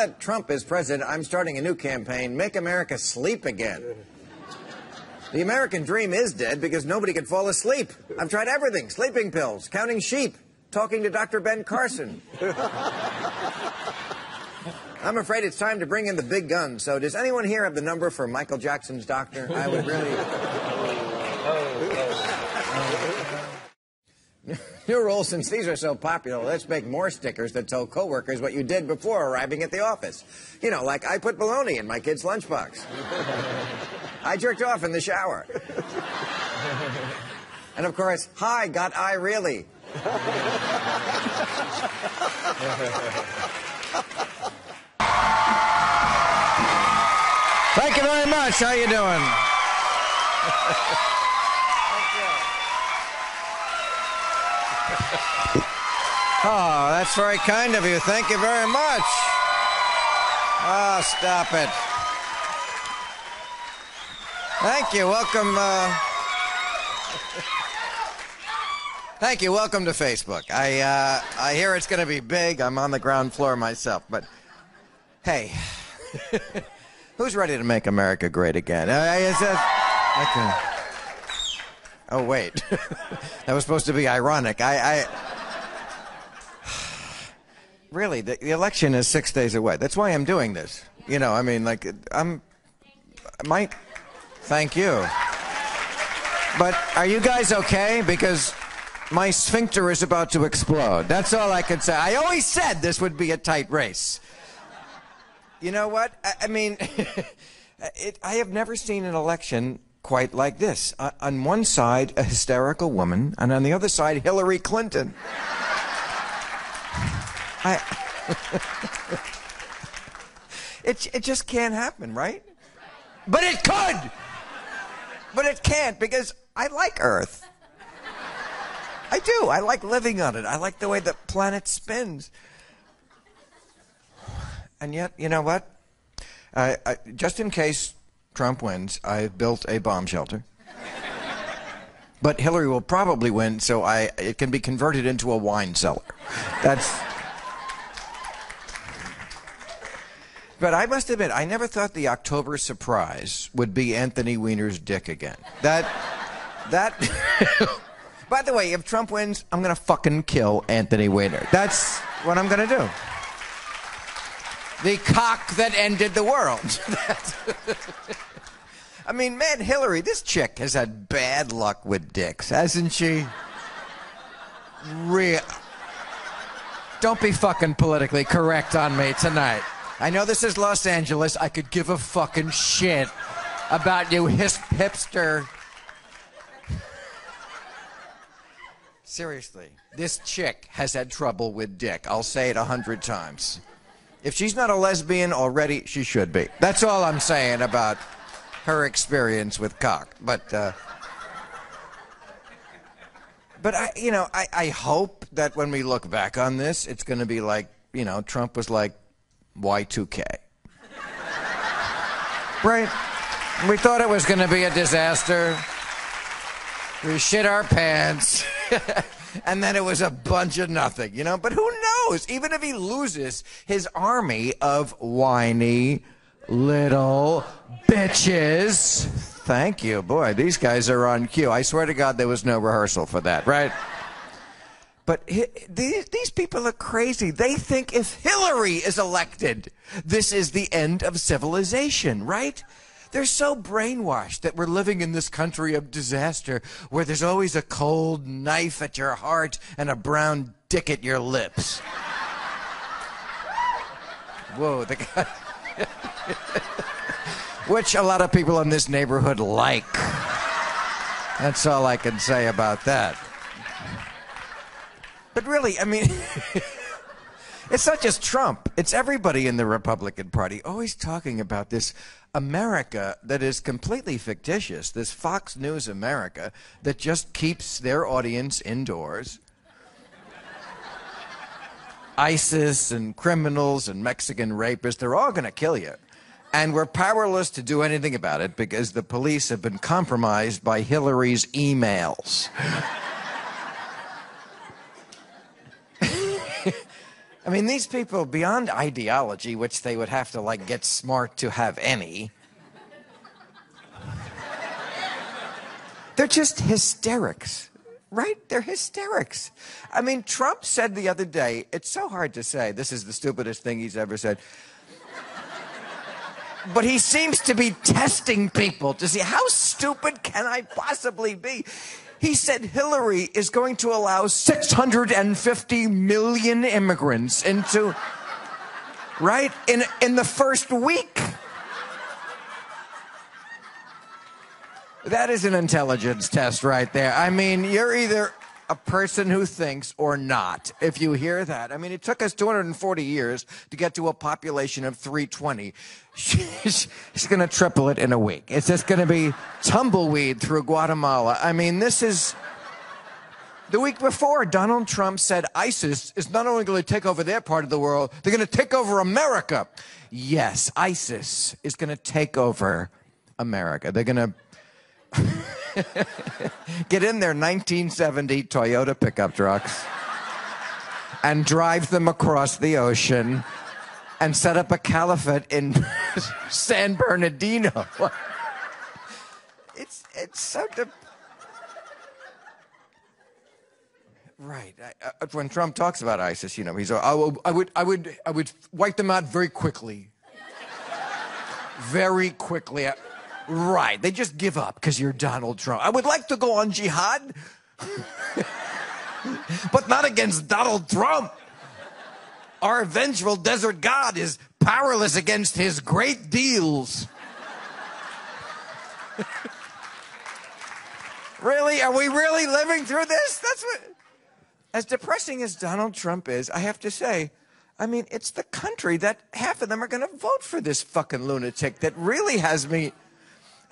that Trump is president, I'm starting a new campaign, Make America Sleep Again. The American dream is dead because nobody can fall asleep. I've tried everything, sleeping pills, counting sheep, talking to Dr. Ben Carson. I'm afraid it's time to bring in the big guns. So does anyone here have the number for Michael Jackson's doctor? I would really... New rule, since these are so popular, let's make more stickers that tell coworkers what you did before arriving at the office. You know, like I put bologna in my kid's lunchbox. I jerked off in the shower. And of course, hi, got I really? Thank you very much. How you doing? Oh, that's very kind of you. Thank you very much. Oh, stop it. Thank you. Welcome. Thank you. Welcome to Facebook. I hear it's going to be big. I'm on the ground floor myself. But, hey, who's ready to make America great again? Oh, wait. That was supposed to be ironic. Really, the election is 6 days away. That's why I'm doing this. You know, I mean, like, thank you. But are you guys okay? Because my sphincter is about to explode. That's all I can say. I always said this would be a tight race. You know what? I mean, I have never seen an election quite like this. On one side, a hysterical woman, and on the other side, Hillary Clinton. It just can't happen, right? But it could! But it can't, because I like Earth. I do. I like living on it. I like the way the planet spins. And yet, you know what? Just in case Trump wins, I've built a bomb shelter. But Hillary will probably win, so it can be converted into a wine cellar. But I must admit, I never thought the October surprise would be Anthony Weiner's dick again. By the way, if Trump wins, I'm going to fucking kill Anthony Weiner. That's what I'm going to do. The cock that ended the world. I mean, man, Hillary, this chick has had bad luck with dicks, hasn't she? Don't be fucking politically correct on me tonight. I know this is Los Angeles. I could give a fucking shit about you hipster. Seriously, this chick has had trouble with dick. I'll say it 100 times. If she's not a lesbian already, she should be. That's all I'm saying about her experience with cock. But I hope that when we look back on this, it's going to be like, you know, Trump was like Y2K. Right? We thought it was going to be a disaster. We shit our pants. And then it was a bunch of nothing, you know? But who knows? Even if he loses his army of whiny little bitches. Thank you. Boy, these guys are on cue. I swear to God there was no rehearsal for that, right? But these people are crazy. They think if Hillary is elected, this is the end of civilization, right? They're so brainwashed that we're living in this country of disaster where there's always a cold knife at your heart and a brown dick at your lips. Whoa, the guy. Which a lot of people in this neighborhood like. That's all I can say about that. But really, I mean, it's not just Trump. It's everybody in the Republican Party always talking about this America that is completely fictitious, this Fox News America that just keeps their audience indoors. ISIS and criminals and Mexican rapists, they're all going to kill you. And we're powerless to do anything about it because the police have been compromised by Hillary's emails. I mean, these people, beyond ideology, which they would have to, like, get smart to have any, they're just hysterics, right? They're hysterics. I mean, Trump said the other day, it's so hard to say, this is the stupidest thing he's ever said, but he seems to be testing people to see how stupid can I possibly be. He said Hillary is going to allow 650 million immigrants into, right, in the first week. That is an intelligence test right there. I mean, you're either a person who thinks or not, if you hear that. I mean, it took us 240 years to get to a population of 320. She's going to triple it in a week. It's just going to be tumbleweed through Guatemala. I mean, this is... The week before, Donald Trump said ISIS is not only going to take over their part of the world, they're going to take over America. Yes, ISIS is going to take over America. They're going to get in their 1970 Toyota pickup trucks and drive them across the ocean and set up a caliphate in San Bernardino. It's so... Right. When Trump talks about ISIS, you know, he's I would wipe them out very quickly. Very quickly. Right. They just give up because you're Donald Trump. I would like to go on jihad, but not against Donald Trump. Our vengeful desert god is powerless against his great deals. Really? Are we really living through this? That's what... As depressing as Donald Trump is, I have to say, I mean, it's the country that half of them are going to vote for this fucking lunatic that really has me...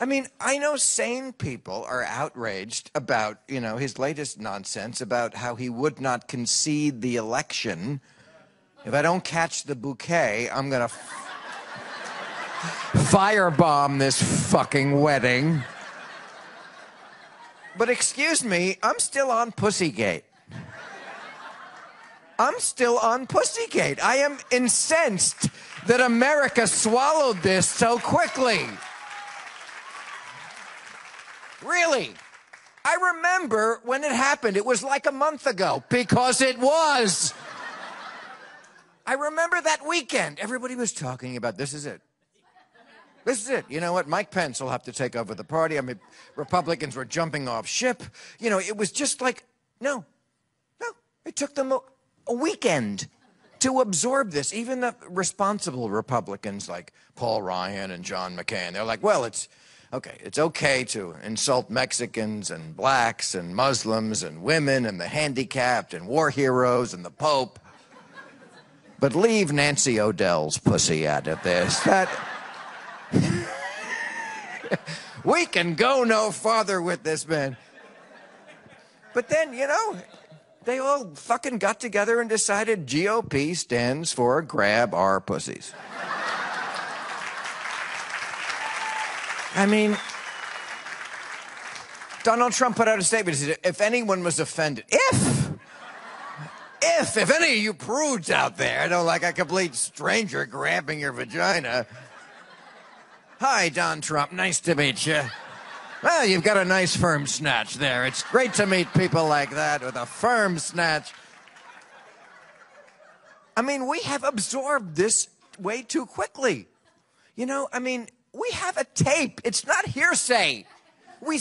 I mean, I know sane people are outraged about, you know, his latest nonsense about how he would not concede the election. If I don't catch the bouquet, I'm going to firebomb this fucking wedding. But excuse me, I'm still on Pusygate. I'm still on Pusygate. I am incensed that America swallowed this so quickly. Really. I remember when it happened. It was like a month ago, because it was. I remember that weekend. Everybody was talking about, this is it. This is it. You know what? Mike Pence will have to take over the party. I mean, Republicans were jumping off ship. You know, it was just like, no. It took them a weekend to absorb this. Even the responsible Republicans like Paul Ryan and John McCain, they're like, well, it's okay to insult Mexicans and blacks and Muslims and women and the handicapped and war heroes and the Pope, but leave Nancy O'Dell's pussy out of this. That we can go no farther with this man. But then, you know, they all fucking got together and decided GOP stands for grab our pussies. I mean, Donald Trump put out a statement. He said, if anyone was offended, if any of you prudes out there don't like a complete stranger grabbing your vagina. Hi, Don Trump. Nice to meet you. Well, you've got a nice firm snatch there. It's great to meet people like that with a firm snatch. I mean, we have absorbed this way too quickly. You know, I mean, we have a tape. It's not hearsay. We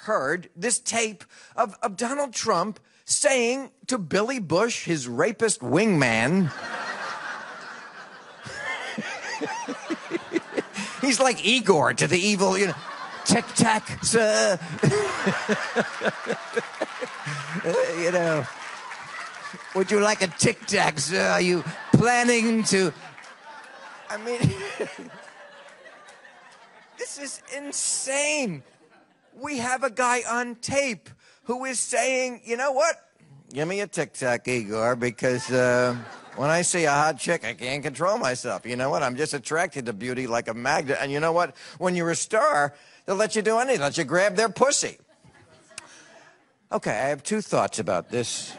heard this tape of Donald Trump saying to Billy Bush, his rapist wingman, he's like Igor to the evil, you know, tic-tac, sir. You know, would you like a tic-tac, sir? Are you planning to... I mean, this is insane. We have a guy on tape who is saying, you know what? Give me a tic-tac, Igor, because when I see a hot chick, I can't control myself. You know what? I'm just attracted to beauty like a magnet. And you know what? When you're a star, they'll let you do anything. Let you grab their pussy. Okay, I have two thoughts about this.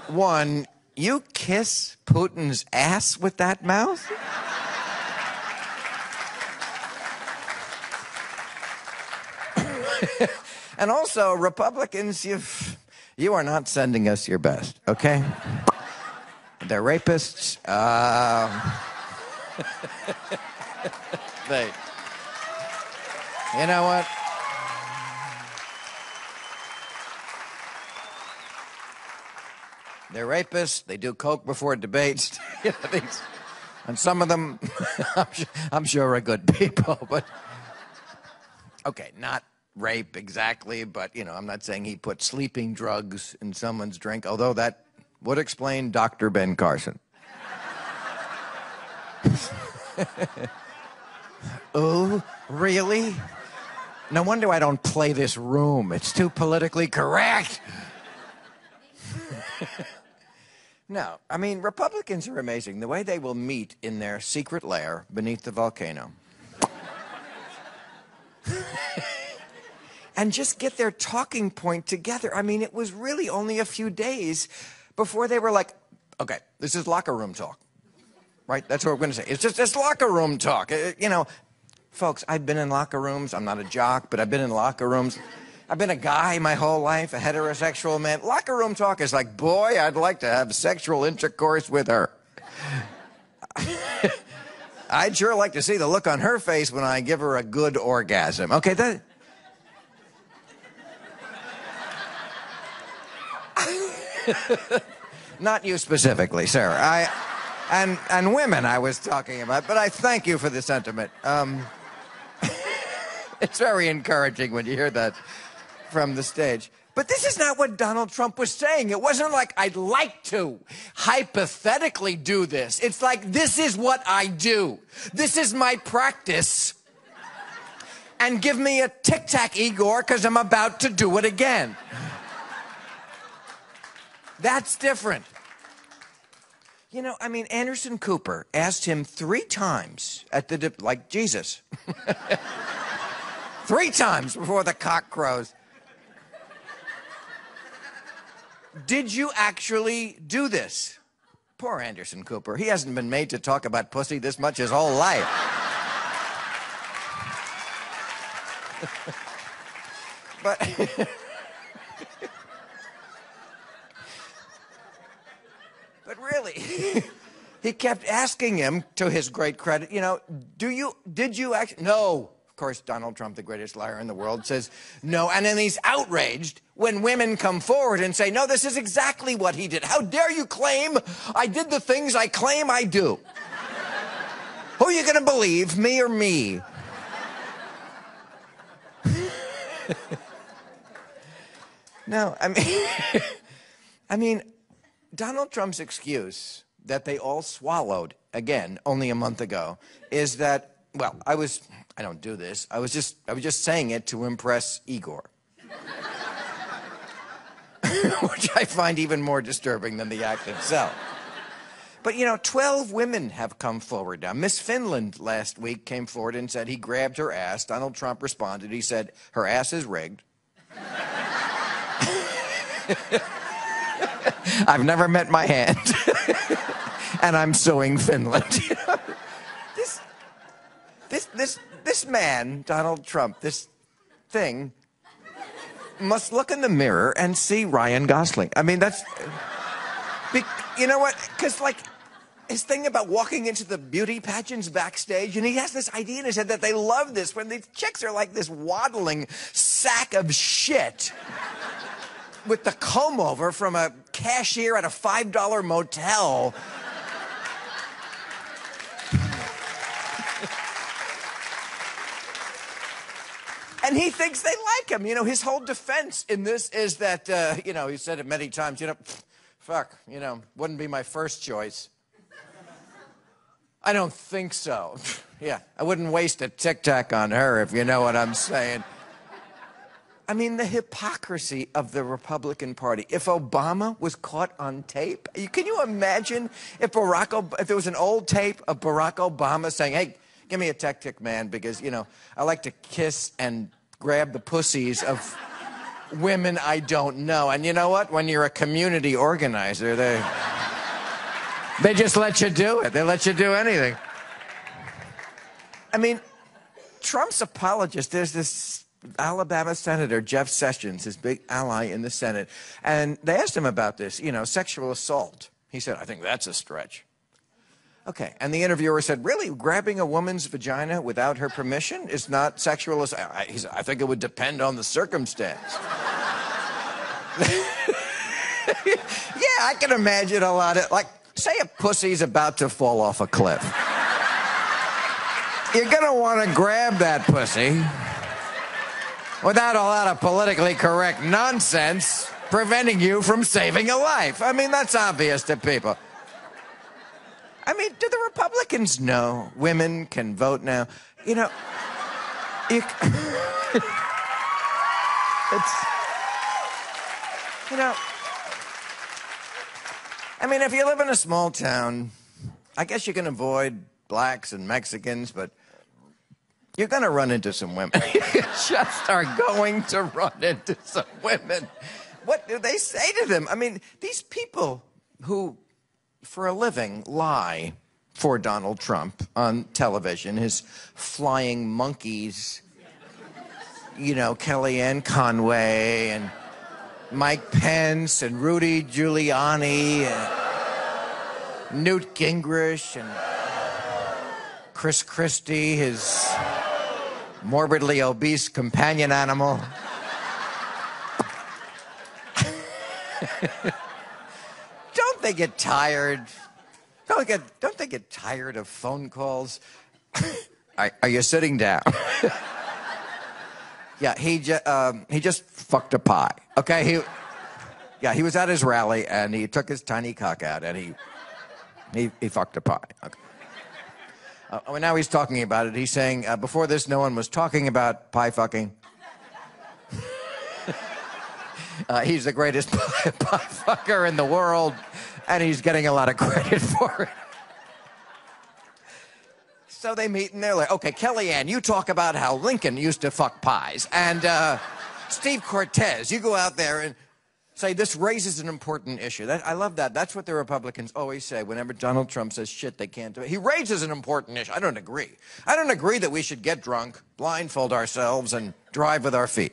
One, You kiss Putin's ass with that mouth? And also, Republicans, you are not sending us your best, okay? They're rapists. You know what? They're rapists. They do coke before debates. And some of them, I'm sure are good people, but okay, not rape exactly, but I'm not saying he put sleeping drugs in someone's drink, although that would explain Dr. Ben Carson. Oh, really? No wonder I don't play this room. It's too politically correct. No, I mean, Republicans are amazing. The way they will meet in their secret lair beneath the volcano. And just get their talking point together. I mean, it was really only a few days before they were like, okay, this is locker room talk. Right? That's what we're going to say. It's just this locker room talk. Folks, I've been in locker rooms. I'm not a jock, but I've been in locker rooms. I've been a guy my whole life, a heterosexual man. Locker room talk is like, boy, I'd like to have sexual intercourse with her. I'd sure like to see the look on her face when I give her a good orgasm. Okay, that... Not you specifically, sir. And women I was talking about, but I thank you for the sentiment. It's very encouraging when you hear that from the stage. But this is not what Donald Trump was saying. It wasn't like, I'd like to hypothetically do this. It's like, this is what I do. This is my practice. And give me a tic-tac, Igor, because I'm about to do it again. That's different. Anderson Cooper asked him 3 times at the, like Jesus. 3 times before the cock crows. Did you actually do this? Poor Anderson Cooper. He hasn't been made to talk about pussy this much his whole life. But... But really, he kept asking him, to his great credit, did you actually... No. Of course, Donald Trump, the greatest liar in the world, says no. And then he's outraged when women come forward and say, no, this is exactly what he did. How dare you claim I did the things I claim I do? Who are you going to believe, me or me? No, I mean, Donald Trump's excuse that they all swallowed, again, only a month ago, is that, well, I don't do this. I was just saying it to impress Igor. Which I find even more disturbing than the act itself. But, 12 women have come forward now. Miss Finland last week came forward and said he grabbed her ass. Donald Trump responded. He said, her ass is rigged. I've never met my hand. And I'm suing Finland. This man, Donald Trump, this thing, must look in the mirror and see Ryan Gosling. I mean, that's... You know what? Because, his thing about walking into the beauty pageants backstage, and he has this idea in his head that they love this when these chicks are like this waddling sack of shit with the comb over from a cashier at a $5 motel. And he thinks they like him. His whole defense in this is that, he said it many times, fuck, wouldn't be my first choice. I don't think so. Yeah, I wouldn't waste a tic-tac on her, if you know what I'm saying. I mean, the hypocrisy of the Republican Party. If Obama was caught on tape, can you imagine if there was an old tape of Barack Obama saying, hey, give me a tic-tac, man, because, I like to kiss and grab the pussies of women I don't know. And you know what? When you're a community organizer, They just let you do it. They let you do anything. I mean, Trump's apologist, there's this Alabama Senator, Jeff Sessions, his big ally in the Senate, and they asked him about this, sexual assault. He said, I think that's a stretch. Okay, and the interviewer said, really, grabbing a woman's vagina without her permission is not sexual assault? He said, I think it would depend on the circumstance. Yeah, I can imagine a lot of, say a pussy's about to fall off a cliff. You're going to want to grab that pussy without a lot of politically correct nonsense preventing you from saving a life. I mean, that's obvious to people. I mean, do the Republicans know women can vote now? It's... I mean, if you live in a small town, I guess you can avoid blacks and Mexicans, but you're going to run into some women. You just are going to run into some women. What do they say to them? I mean, these people who, for a living, lie for Donald Trump on television, his flying monkeys, Kellyanne Conway and Mike Pence and Rudy Giuliani and Newt Gingrich and Chris Christie, his morbidly obese companion animal. Don't they get tired? Don't they get tired of phone calls? Are you sitting down? Yeah, he just fucked a pie. Okay, he was at his rally and he took his tiny cock out and he fucked a pie. Okay. Now he's talking about it. He's saying, before this, no one was talking about pie fucking. He's the greatest pie fucker in the world, and he's getting a lot of credit for it. So they meet, and they're like, okay, Kellyanne, you talk about how Lincoln used to fuck pies. And Steve Cortez, you go out there and say, this raises an important issue. I love that. That's what the Republicans always say whenever Donald Trump says shit they can't do it. He raises an important issue. I don't agree. I don't agree that we should get drunk, blindfold ourselves, and drive with our feet.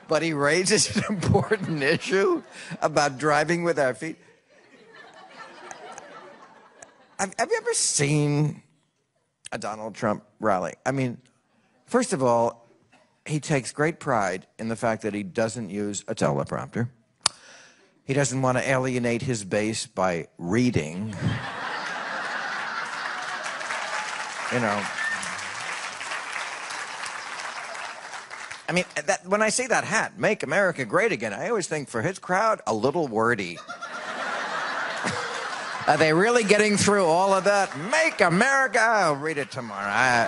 But he raises an important issue about driving with our feet. Have you ever seen a Donald Trump rally? I mean, first of all, he takes great pride in the fact that he doesn't use a teleprompter. He doesn't want to alienate his base by reading. I mean, when I see that hat, Make America Great Again, I always think for his crowd, a little wordy. Are they really getting through all of that? Make America... I'll read it tomorrow.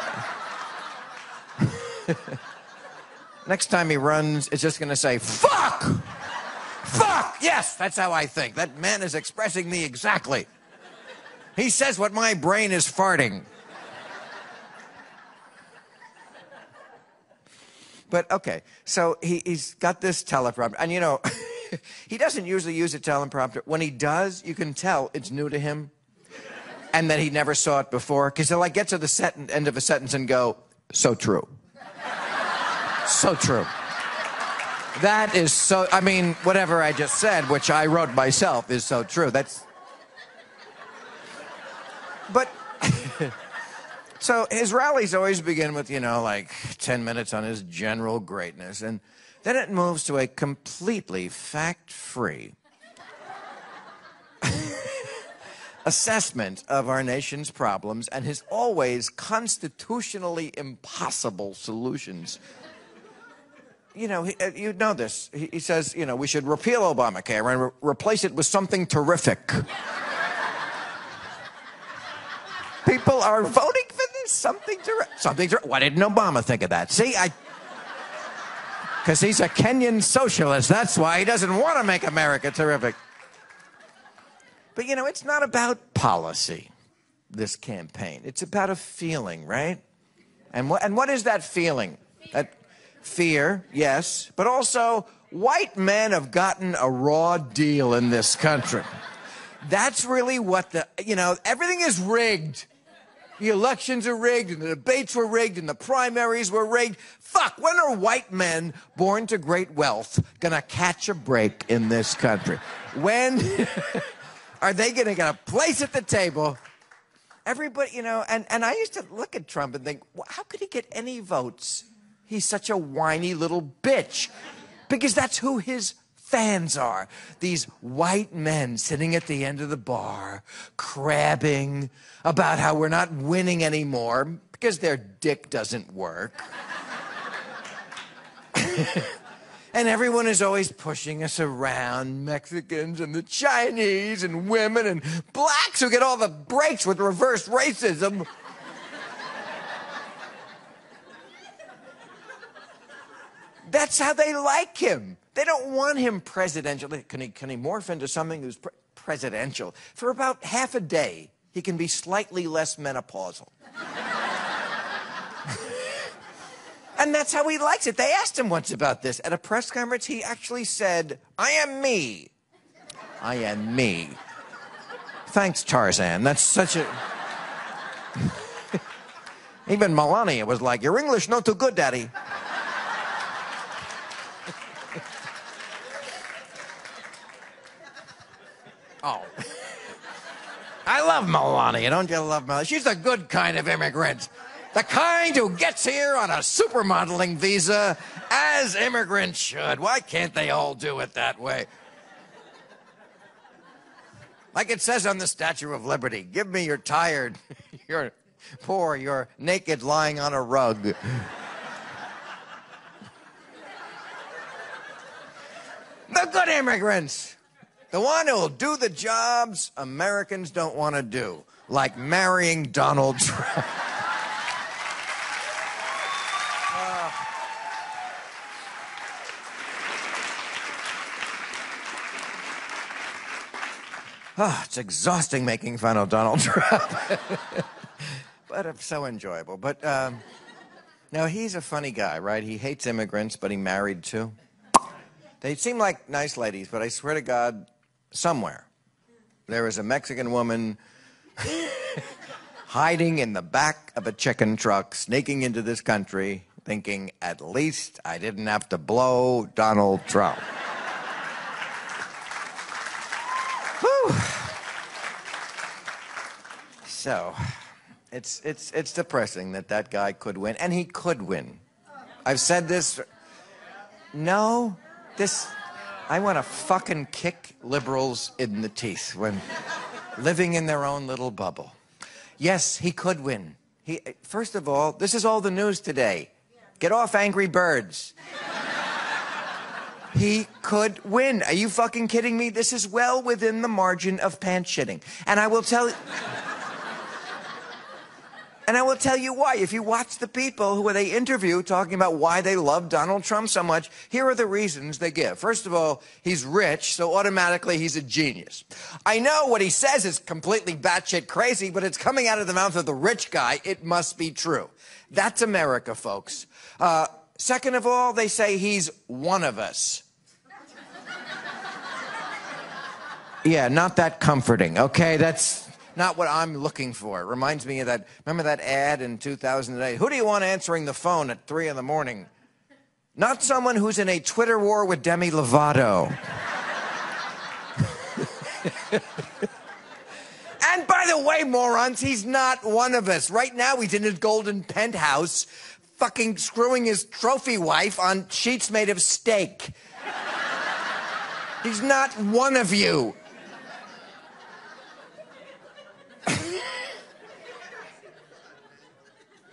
Next time he runs, it's just going to say, fuck! Fuck! Yes, that's how I think. That man is expressing me exactly. He says what my brain is farting. But, okay, so he's got this teleprompter. And, he doesn't usually use a teleprompter. When he does, you can tell it's new to him and that he never saw it before. Because he'll, get to the end of a sentence and go, so true. So true. That is so... I mean, whatever I just said, which I wrote myself, is so true. That's... But... So his rallies always begin with, 10 minutes on his general greatness. And then it moves to a completely fact-free assessment of our nation's problems and his always constitutionally impossible solutions. You know this. He says, we should repeal Obamacare and replace it with something terrific. People are voting for this. Something terrific. Why didn't Obama think of that? See, because he's a Kenyan socialist. That's why he doesn't want to make America terrific. But, it's not about policy, this campaign. It's about a feeling, right? And what is that feeling? That fear, yes, but also White men have gotten a raw deal in this country. That's really what everything is rigged. The elections are rigged, and the debates were rigged, and the primaries were rigged. Fuck, when are white men born to great wealth gonna catch a break in this country? When are they gonna get a place at the table? Everybody, and I used to look at Trump and think, well, how could he get any votes? He's such a whiny little bitch. Because that's who his fans are. These white men sitting at the end of the bar, crabbing about how we're not winning anymore because their dick doesn't work. And everyone is always pushing us around, Mexicans and the Chinese and women and blacks who get all the breaks with reverse racism. That's how they like him. They don't want him presidential. Can he morph into something who's presidential? For about half a day, he can be slightly less menopausal. And that's how he likes it. They asked him once about this. At a press conference, he actually said, I am me. I am me. Thanks, Tarzan. That's such a... Even Melania was like, your English not too good, Daddy. Oh. I love Melania. Don't you love Melania? She's the good kind of immigrant. The kind who gets here on a supermodeling visa, as immigrants should. Why can't they all do it that way? Like it says on the Statue of Liberty, give me your tired, your poor, your naked lying on a rug. The good immigrants. The one who'll do the jobs Americans don't want to do, like marrying Donald Trump. It's exhausting making fun of Donald Trump. But it's so enjoyable. But, no, he's a funny guy, right? He hates immigrants, but he married two. They seem like nice ladies, but I swear to God, somewhere there is a Mexican woman hiding in the back of a chicken truck, sneaking into this country, thinking, at least I didn't have to blow Donald Trump. Whew. So, it's depressing that guy could win, and he could win. I've said this. No, I want to fucking kick liberals in the teeth when living in their own little bubble. Yes, he could win. First of all, this is all the news today. Get off Angry Birds. He could win. Are you fucking kidding me? This is well within the margin of pants shitting. And I will tell you why. If you watch the people who they interview talking about why they love Donald Trump so much, here are the reasons they give. First of all, he's rich, so automatically he's a genius. I know what he says is completely batshit crazy, but it's coming out of the mouth of the rich guy. It must be true. That's America, folks. Second of all, they say he's one of us. Yeah, not that comforting, okay? That's not what I'm looking for. It reminds me of that, remember that ad in 2008? Who do you want answering the phone at 3 in the morning? Not someone who's in a Twitter war with Demi Lovato. And by the way, morons, he's not one of us. Right now, he's in his golden penthouse, fucking screwing his trophy wife on sheets made of steak. He's not one of you.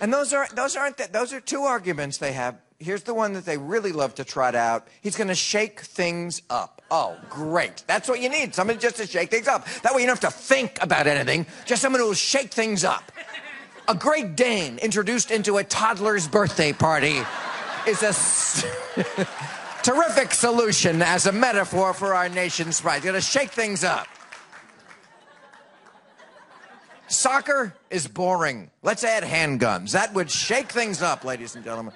And those are two arguments they have. Here's the one that they really love to trot out. He's going to shake things up. Oh, great. That's what you need. Somebody just to shake things up. That way you don't have to think about anything. Just someone who will shake things up. A Great Dane introduced into a toddler's birthday party is a terrific solution as a metaphor for our nation's pride. He's going to shake things up. Soccer is boring. Let's add handguns. That would shake things up, ladies and gentlemen.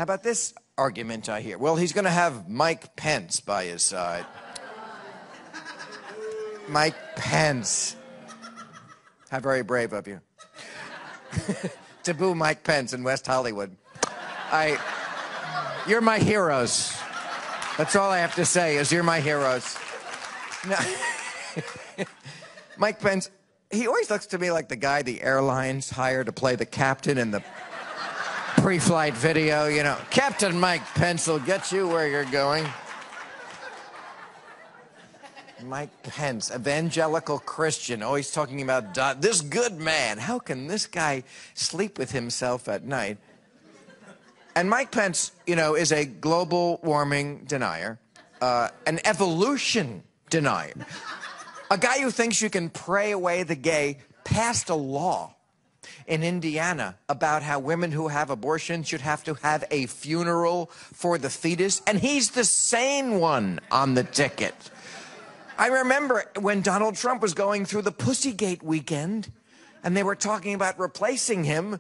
How about this argument I hear? Well, he's going to have Mike Pence by his side. Mike Pence. How very brave of you. To boo Mike Pence in West Hollywood. You're my heroes. That's all I have to say is you're my heroes. No. Mike Pence, he always looks to me like the guy the airlines hire to play the captain in the pre-flight video, you know. Captain Mike Pence will get you where you're going. Mike Pence, evangelical Christian, always talking about this good man. How can this guy sleep with himself at night? And Mike Pence, you know, is a global warming denier, an evolution denier, a guy who thinks you can pray away the gay, passed a law in Indiana about how women who have abortions should have to have a funeral for the fetus, and he's the sane one on the ticket. I remember when Donald Trump was going through the Pusygate weekend, and they were talking about replacing him.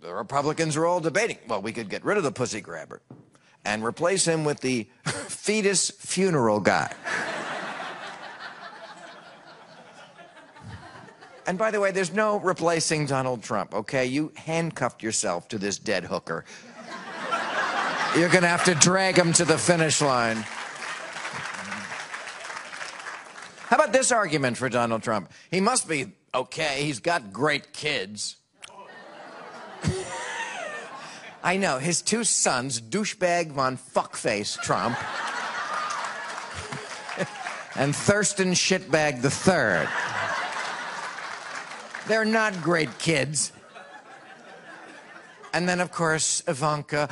The Republicans were all debating, well, we could get rid of the pussy grabber and replace him with the fetus funeral guy. And by the way, there's no replacing Donald Trump, okay? You handcuffed yourself to this dead hooker. You're going to have to drag him to the finish line. How about this argument for Donald Trump? He must be okay. He's got great kids. I know, his two sons, douchebag von fuckface Trump and Thurston shitbag the third. They're not great kids. And then, of course, Ivanka.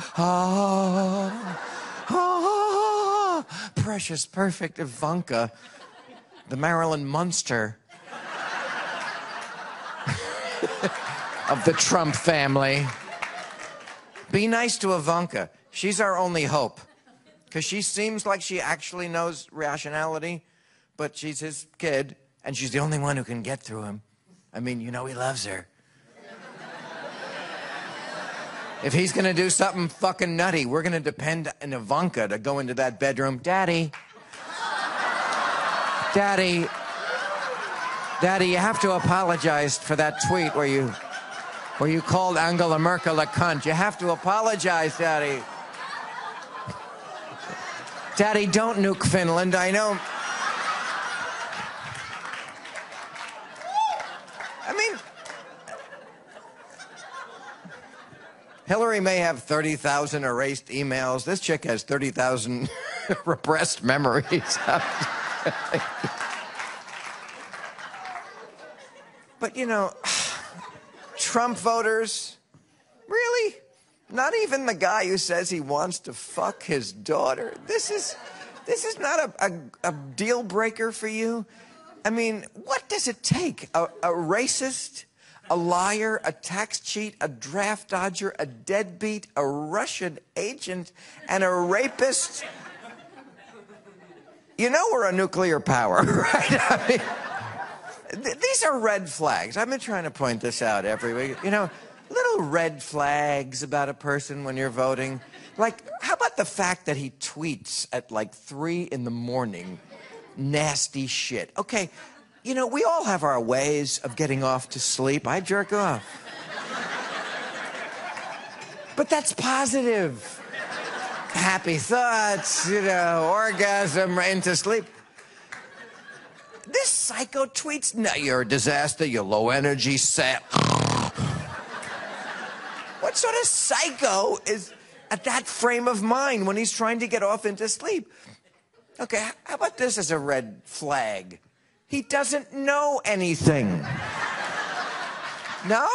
Precious, perfect Ivanka. The Marilyn Munster of the Trump family. Be nice to Ivanka. She's our only hope. Because she seems like she actually knows rationality, but she's his kid, and she's the only one who can get through him. I mean, you know he loves her. If he's going to do something fucking nutty, we're going to depend on Ivanka to go into that bedroom. Daddy, you have to apologize for that tweet where you called Angela Merkel a cunt. You have to apologize, Daddy. Daddy, don't nuke Finland. I know. I mean, Hillary may have 30,000 erased emails. This chick has 30,000 repressed memories. But, you know, Trump voters, really? Not even the guy who says he wants to fuck his daughter? This is not a deal breaker for you? I mean, what does it take? A racist, a liar, a tax cheat, a draft dodger, a deadbeat, a Russian agent, and a rapist? You know we're a nuclear power, right? I mean, these are red flags. I've been trying to point this out every week. You know, little red flags about a person when you're voting. Like, how about the fact that he tweets at like 3 in the morning nasty shit? Okay, you know, we all have our ways of getting off to sleep. I jerk off. But that's positive. Happy thoughts, you know, orgasm, into sleep. This psycho tweets, no, you're a disaster, you're low energy, sad. What sort of psycho is at that frame of mind when he's trying to get off into sleep? Okay, how about this as a red flag? He doesn't know anything. No?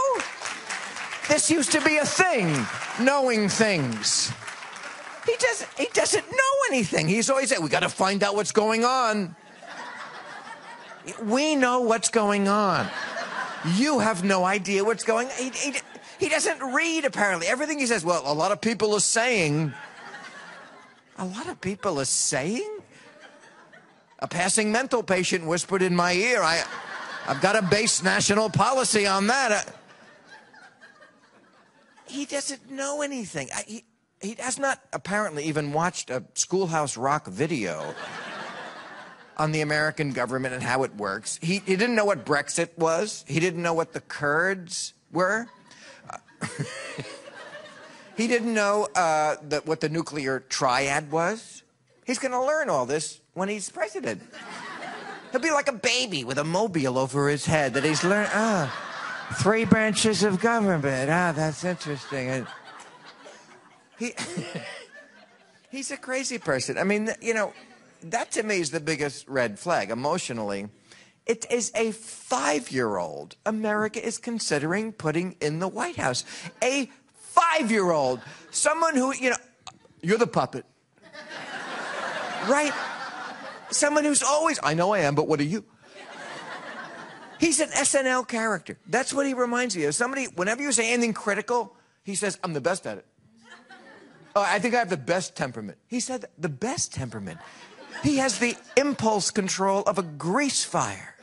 This used to be a thing, knowing things. He doesn't know anything. He's always saying, we got to find out what's going on. We know what's going on. You have no idea what's going on. He doesn't read, apparently. Everything he says, well, a lot of people are saying. A lot of people are saying? A passing mental patient whispered in my ear, I've got to base national policy on that. He doesn't know anything. he has not apparently even watched a Schoolhouse Rock video on the American government and how it works. He didn't know what Brexit was. He didn't know what the Kurds were. He didn't know what the nuclear triad was. He's going to learn all this when he's president. He'll be like a baby with a mobile over his head that he's learned. 3 branches of government. That's interesting. And he's a crazy person. I mean, you know, that to me is the biggest red flag emotionally. It is a 5-year-old America is considering putting in the White House. A 5-year-old. Someone who, you know, you're the puppet. Right? Someone who's always, I know I am, but what are you? He's an SNL character. That's what he reminds me of. Somebody, whenever you say anything critical, he says, I'm the best at it. Oh, I think I have the best temperament. He said the best temperament. He has the impulse control of a grease fire.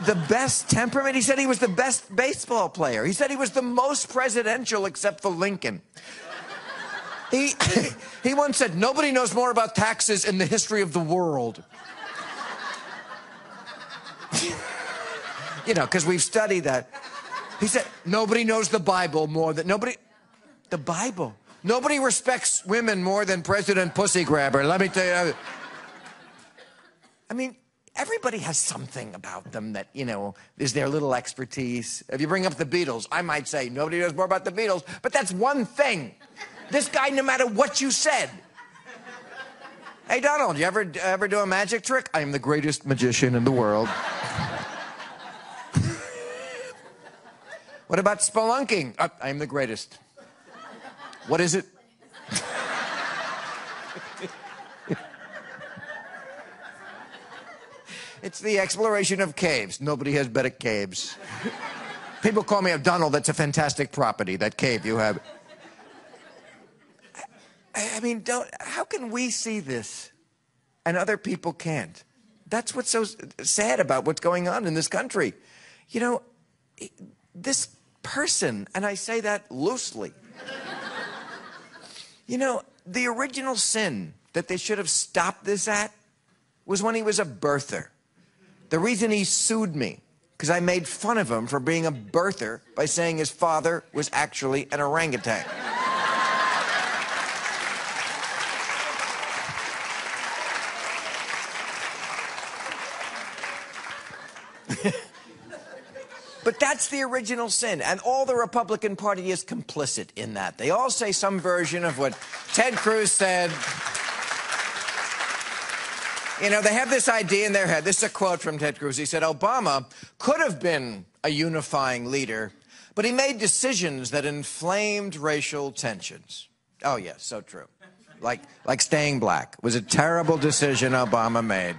The best temperament? He said he was the best baseball player. He said he was the most presidential except for Lincoln. He once said, nobody knows more about taxes in the history of the world. You know, because we've studied that. He said, nobody knows the Bible more than... The Bible. Nobody respects women more than President Pussy Grabber, let me tell you. I mean, everybody has something about them that, you know, is their little expertise. If you bring up the Beatles, I might say, nobody knows more about the Beatles, but that's one thing. This guy, no matter what you said. Hey, Donald, you ever do a magic trick? I am the greatest magician in the world. What about spelunking? I am the greatest. What is it? It's the exploration of caves. Nobody has better caves. People call me Donald, that's a fantastic property, that cave you have. I mean, how can we see this and other people can't? That's what's so sad about what's going on in this country. You know, this person, and I say that loosely, you know, the original sin that they should have stopped this at was when he was a birther. The reason he sued me, because I made fun of him for being a birther by saying his father was actually an orangutan. But that's the original sin, and all the Republican Party is complicit in that. They all say some version of what Ted Cruz said. You know, they have this idea in their head. This is a quote from Ted Cruz. He said, Obama could have been a unifying leader, but he made decisions that inflamed racial tensions. Oh, yes, so true. Like staying black. It was a terrible decision Obama made.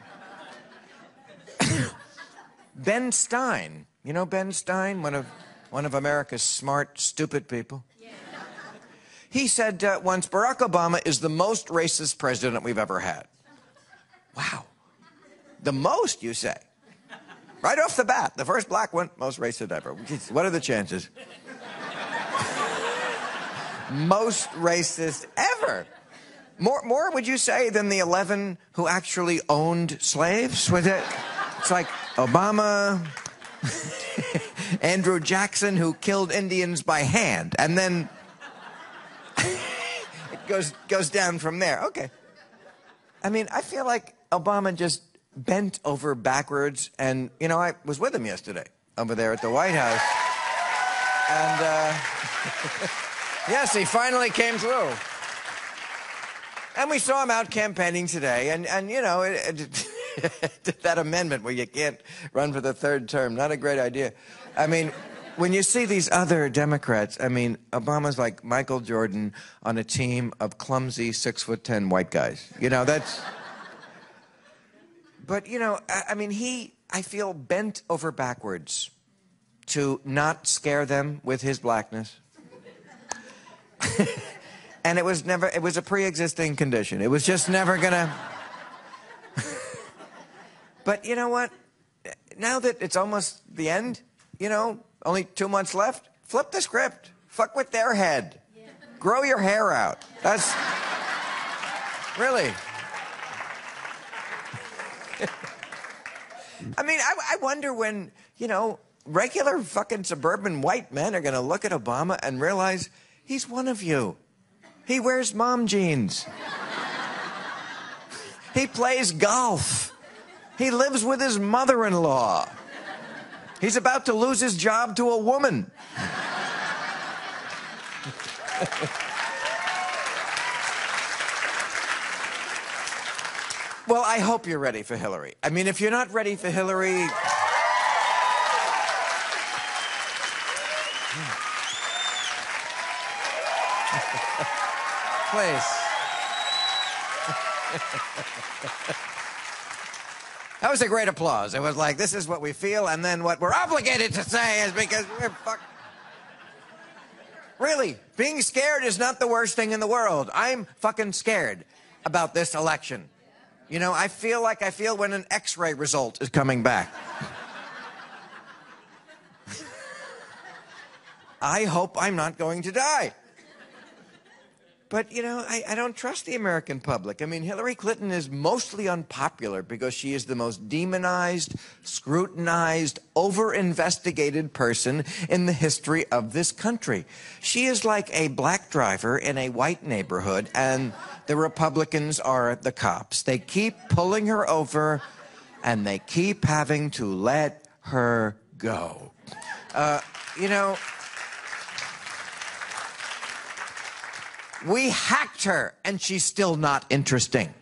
Ben Stein. You know Ben Stein, one of America's smart, stupid people? Yeah. He said once, Barack Obama is the most racist president we've ever had. Wow. The most, you say? Right off the bat, the first black one, most racist ever. What are the chances? Most racist ever. More, would you say, than the 11 who actually owned slaves? Was it? It's like Obama... Andrew Jackson, who killed Indians by hand, and then it goes down from there. Okay. I mean, I feel like Obama just bent over backwards, and, you know, I was with him yesterday over there at the White House, and, yes, he finally came through. And we saw him out campaigning today, and you know, that amendment where you can't run for the 3rd term, not a great idea. I mean, when you see these other Democrats, I mean, Obama's like Michael Jordan on a team of clumsy 6'10" white guys. You know, that's... But, you know, I mean, I feel, bent over backwards to not scare them with his blackness. And it was a pre-existing condition. It was just never gonna... But you know what? Now that it's almost the end, you know, only 2 months left, flip the script. Fuck with their head. Yeah. grow your hair out. That's... Really. I mean, I wonder when, you know, regular fucking suburban white men are going to look at Obama and realize he's one of you. He wears mom jeans. He plays golf. He lives with his mother-in-law. He's about to lose his job to a woman. Well, I hope you're ready for Hillary. I mean, if you're not ready for Hillary... Please. That was a great applause. It was like, this is what we feel, and then what we're obligated to say is because we're Really, being scared is not the worst thing in the world. I'm fucking scared about this election. You know, I feel like I feel when an X-ray result is coming back. I hope I'm not going to die. But, you know, I don't trust the American public. I mean, Hillary Clinton is mostly unpopular because she is the most demonized, scrutinized, over-investigated person in the history of this country. She is like a black driver in a white neighborhood, and the Republicans are the cops. They keep pulling her over, and they keep having to let her go. You know... We hacked her, and she's still not interesting.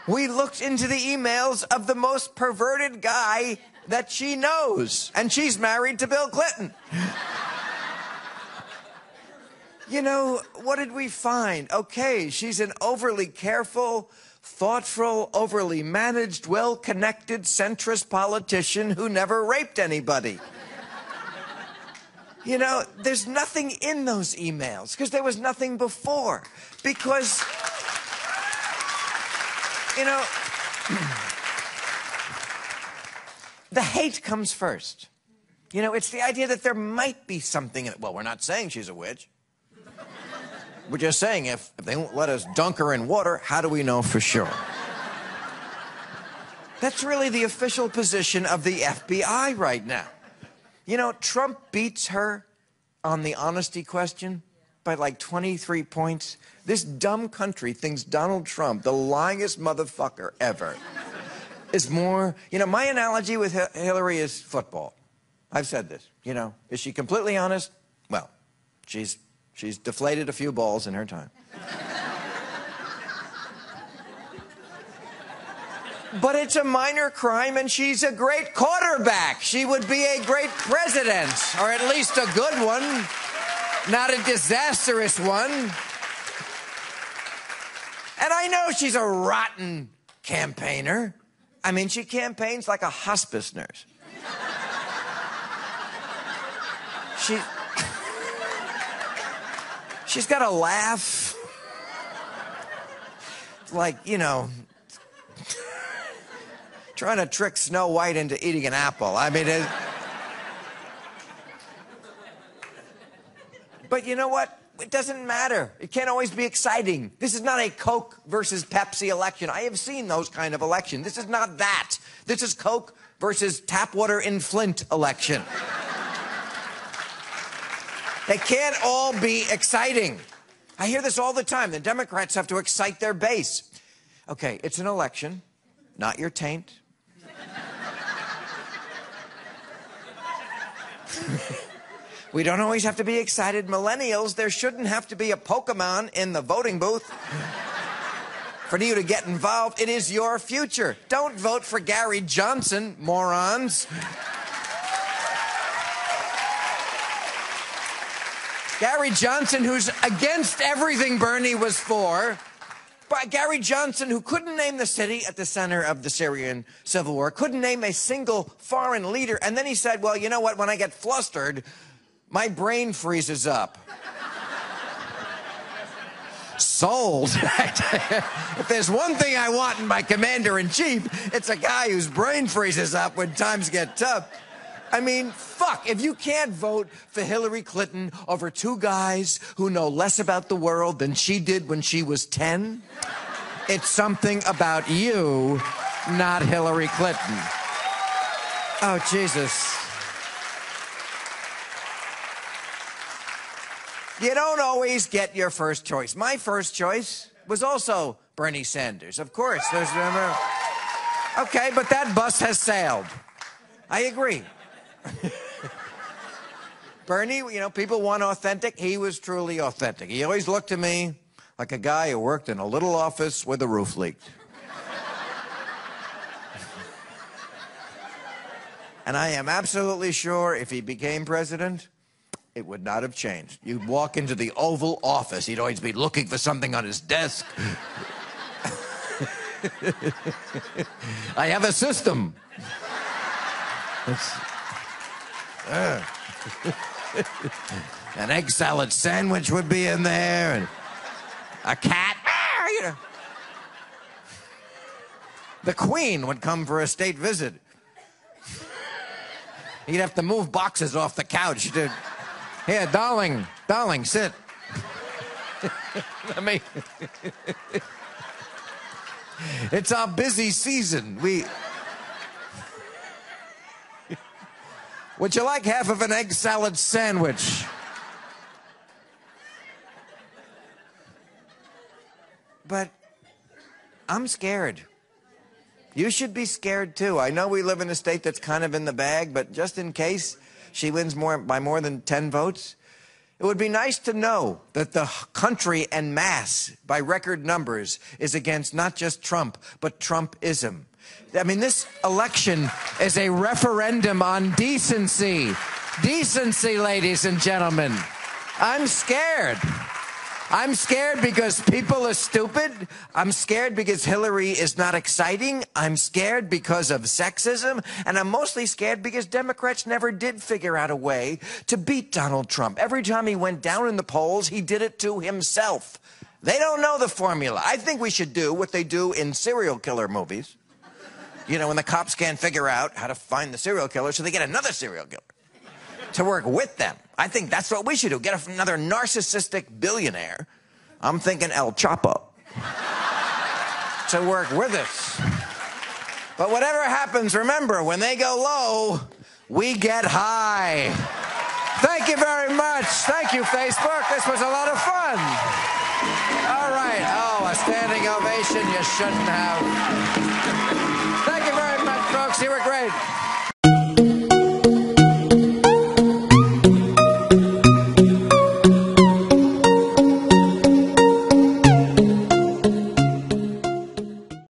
We looked into the emails of the most perverted guy that she knows, and she's married to Bill Clinton. You know, what did we find? Okay, she's an overly careful, thoughtful, overly managed, well-connected, centrist politician who never raped anybody. You know, there's nothing in those emails, because there was nothing before. Because, you know, the hate comes first. You know, it's the idea that there might be something in it. Well, we're not saying she's a witch. We're just saying if they won't let us dunk her in water, how do we know for sure? That's really the official position of the FBI right now. You know, Trump beats her on the honesty question by like 23 points. This dumb country thinks Donald Trump, the lyingest motherfucker ever, is more... You know, my analogy with Hillary is football. I've said this, you know. Is she completely honest? Well, she's deflated a few balls in her time. But it's a minor crime, and she's a great quarterback. She would be a great president, or at least a good one, not a disastrous one. And I know she's a rotten campaigner. I mean, she campaigns like a hospice nurse. She's got a laugh. Like, you know... trying to trick Snow White into eating an apple. I mean, but you know what? It doesn't matter. It can't always be exciting. This is not a Coke versus Pepsi election. I have seen those kind of elections. This is not that. This is Coke versus tap water in Flint election. They can't all be exciting. I hear this all the time. The Democrats have to excite their base. Okay, it's an election, not your taint. We don't always have to be excited. Millennials, there shouldn't have to be a Pokemon in the voting booth for you to get involved. It is your future. Don't vote for Gary Johnson, morons. Gary Johnson, who's against everything Bernie was for. But Gary Johnson, who couldn't name the city at the center of the Syrian civil war, couldn't name a single foreign leader. And then he said, well, you know what? When I get flustered, my brain freezes up. Sold. If there's one thing I want in my commander-in-chief, it's a guy whose brain freezes up when times get tough. I mean, fuck, if you can't vote for Hillary Clinton over two guys who know less about the world than she did when she was 10, it's something about you, not Hillary Clinton. Oh, Jesus. You don't always get your first choice. My first choice was also Bernie Sanders. Of course, there's never... Okay, but that bus has sailed. I agree. Bernie, you know, people want authentic. He was truly authentic. He always looked to me like a guy who worked in a little office where the roof leaked. And I am absolutely sure if he became president, it would not have changed. You'd walk into the Oval Office. He'd always be looking for something on his desk. I have a system. An egg salad sandwich would be in there, and a cat. You know. The Queen would come for a state visit. He'd have to move boxes off the couch. Here, darling, sit. I mean, it's our busy season. Would you like half of an egg salad sandwich? But I'm scared. You should be scared too. I know we live in a state that's kind of in the bag, but just in case she wins by more than 10 votes, it would be nice to know that the country en masse, by record numbers, is against not just Trump, but Trumpism. I mean, this election is a referendum on decency. Decency, ladies and gentlemen. I'm scared. I'm scared because people are stupid. I'm scared because Hillary is not exciting. I'm scared because of sexism. And I'm mostly scared because Democrats never did figure out a way to beat Donald Trump. Every time he went down in the polls, he did it to himself. They don't know the formula. I think we should do what they do in serial killer movies. You know, when the cops can't figure out how to find the serial killer, so they get another serial killer to work with them. I think that's what we should do. Get another narcissistic billionaire. I'm thinking El Chapo. To work with us. But whatever happens, remember, when they go low, we get high. Thank you very much. Thank you, Facebook. This was a lot of fun. All right. Oh, a standing ovation you shouldn't have. Thank you very much, folks. You were great.